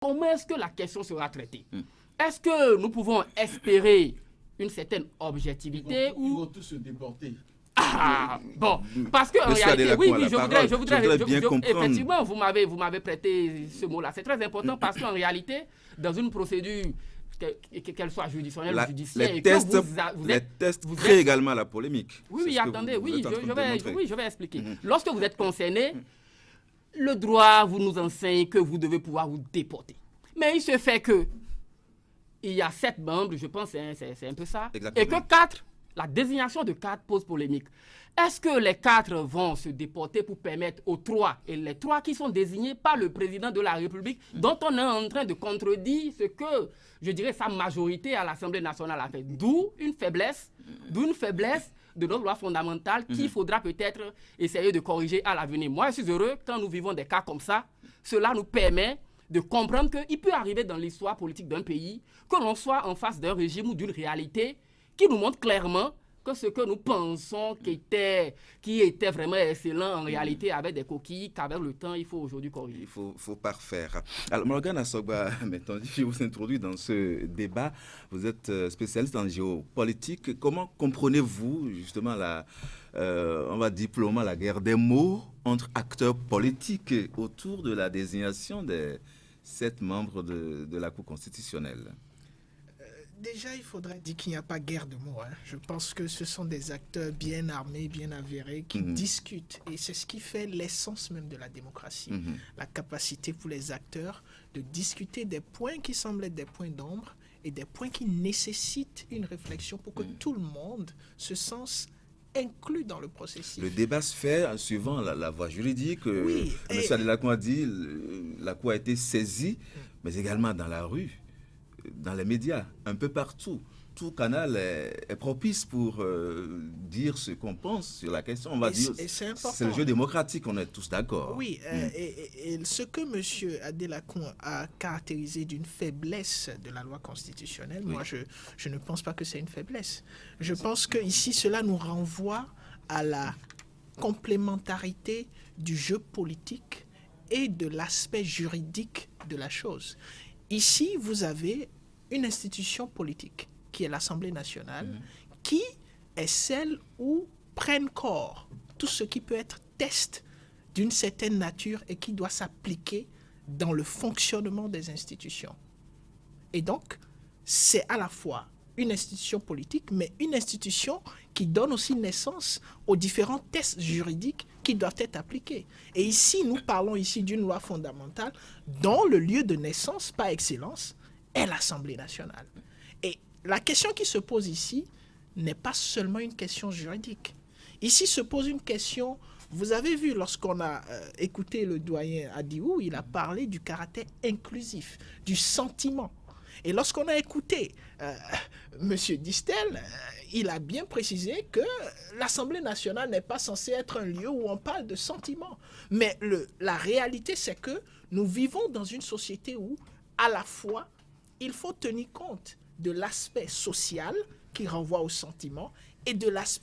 comment est-ce que la question sera traitée? Est-ce que nous pouvons espérer une certaine objectivité Ils vont tous se déporter. Bon, parce qu'en réalité, oui, je voudrais bien comprendre. Effectivement, vous m'avez prêté ce mot-là. C'est très important parce qu'en réalité, dans une procédure, qu'elle soit juridictionnelle ou judiciaire, les tests créent également la polémique. Oui, attendez, je vais expliquer. Lorsque vous êtes concerné, le droit vous nous enseigne que vous devez pouvoir vous déporter. Mais il se fait que il y a 7 membres, je pense, c'est un peu ça, exactement. Et que 4, la désignation de 4 pose polémique. Est-ce que les 4 vont se déporter pour permettre aux 3, et les 3 qui sont désignés par le président de la République, dont on est en train de contredire ce que, je dirais, sa majorité à l'Assemblée nationale a fait. D'où une faiblesse de notre loi fondamentale qu'il faudra peut-être essayer de corriger à l'avenir. Moi, je suis heureux quand nous vivons des cas comme ça. Cela nous permet de comprendre qu'il peut arriver dans l'histoire politique d'un pays que l'on soit en face d'un régime ou d'une réalité qui nous montre clairement que ce que nous pensons qui était vraiment excellent en réalité avec des coquilles qu'avec le temps il faut aujourd'hui corriger. Il faut parfaire. Alors Morgan Assogba, maintenant je vous introduis dans ce débat. Vous êtes spécialiste en géopolitique. Comment comprenez-vous justement on va diplomer la guerre des mots entre acteurs politiques autour de la désignation des 7 membres de la Cour constitutionnelle? Déjà, il faudrait dire qu'il n'y a pas guerre de mots. Je pense que ce sont des acteurs bien armés, bien avérés, qui discutent. Et c'est ce qui fait l'essence même de la démocratie. La capacité pour les acteurs de discuter des points qui semblent être des points d'ombre et des points qui nécessitent une réflexion pour que tout le monde se sente inclus dans le processus. Le débat se fait en suivant la voie juridique. Oui, M. Adelakou a dit la Cour a été saisie, mais également dans la rue, dans les médias, un peu partout. Tout canal est propice pour dire ce qu'on pense sur la question. On va dire c'est le jeu démocratique, on est tous d'accord. Oui, et ce que M. Adelakou a caractérisé d'une faiblesse de la loi constitutionnelle, moi je ne pense pas que c'est une faiblesse. Je pense que ici cela nous renvoie à la complémentarité du jeu politique et de l'aspect juridique de la chose. Ici, vous avez une institution politique qui est l'Assemblée nationale, qui est celle où prennent corps tout ce qui peut être test d'une certaine nature et qui doit s'appliquer dans le fonctionnement des institutions. Et donc, c'est à la fois une institution politique, mais une institution qui donne aussi naissance aux différents tests juridiques qui doivent être appliqués. Et ici, nous parlons ici d'une loi fondamentale dont le lieu de naissance, par excellence, est l'Assemblée nationale. Et la question qui se pose ici n'est pas seulement une question juridique. Ici se pose une question, vous avez vu lorsqu'on a écouté le doyen Adiou, il a parlé du caractère inclusif, du sentiment. Et lorsqu'on a écouté M. Distel, il a bien précisé que l'Assemblée nationale n'est pas censée être un lieu où on parle de sentiments. Mais la réalité, c'est que nous vivons dans une société où, à la fois, il faut tenir compte de l'aspect social qui renvoie aux sentiments et de l'aspect